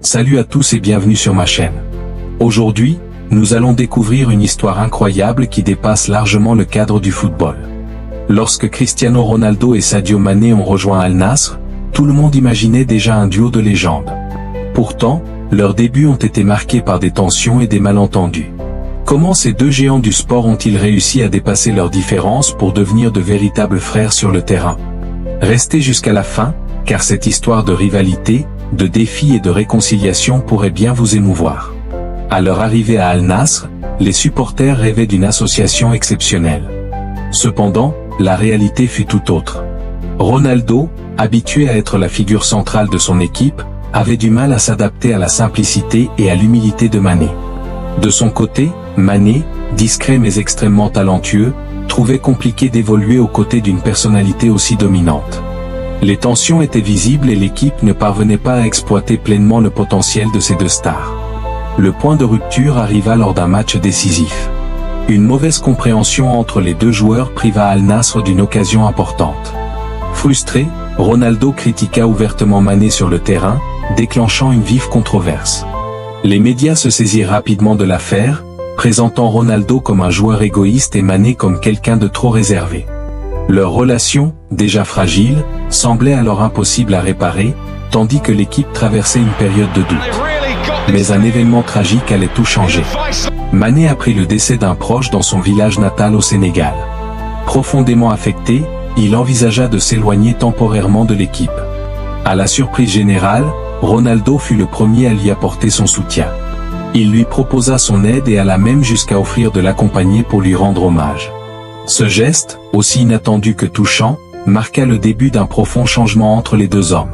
Salut à tous et bienvenue sur ma chaîne. Aujourd'hui, nous allons découvrir une histoire incroyable qui dépasse largement le cadre du football. Lorsque Cristiano Ronaldo et Sadio Mané ont rejoint Al Nassr, tout le monde imaginait déjà un duo de légende. Pourtant, leurs débuts ont été marqués par des tensions et des malentendus. Comment ces deux géants du sport ont-ils réussi à dépasser leurs différences pour devenir de véritables frères sur le terrain? Restez jusqu'à la fin, car cette histoire de rivalité, de défis et de réconciliation pourrait bien vous émouvoir. À leur arrivée à Al Nassr, les supporters rêvaient d'une association exceptionnelle. Cependant, la réalité fut tout autre. Ronaldo, habitué à être la figure centrale de son équipe, avait du mal à s'adapter à la simplicité et à l'humilité de Mané. De son côté, Mané, discret mais extrêmement talentueux, trouvait compliqué d'évoluer aux côtés d'une personnalité aussi dominante. Les tensions étaient visibles et l'équipe ne parvenait pas à exploiter pleinement le potentiel de ces deux stars. Le point de rupture arriva lors d'un match décisif. Une mauvaise compréhension entre les deux joueurs priva Al Nassr d'une occasion importante. Frustré, Ronaldo critiqua ouvertement Mané sur le terrain, déclenchant une vive controverse. Les médias se saisirent rapidement de l'affaire, présentant Ronaldo comme un joueur égoïste et Mané comme quelqu'un de trop réservé. Leur relation, déjà fragile, semblait alors impossible à réparer, tandis que l'équipe traversait une période de doute. Mais un événement tragique allait tout changer. Mané apprit le décès d'un proche dans son village natal au Sénégal. Profondément affecté, il envisagea de s'éloigner temporairement de l'équipe. À la surprise générale, Ronaldo fut le premier à lui apporter son soutien. Il lui proposa son aide et alla même jusqu'à offrir de l'accompagner pour lui rendre hommage. Ce geste, aussi inattendu que touchant, marqua le début d'un profond changement entre les deux hommes.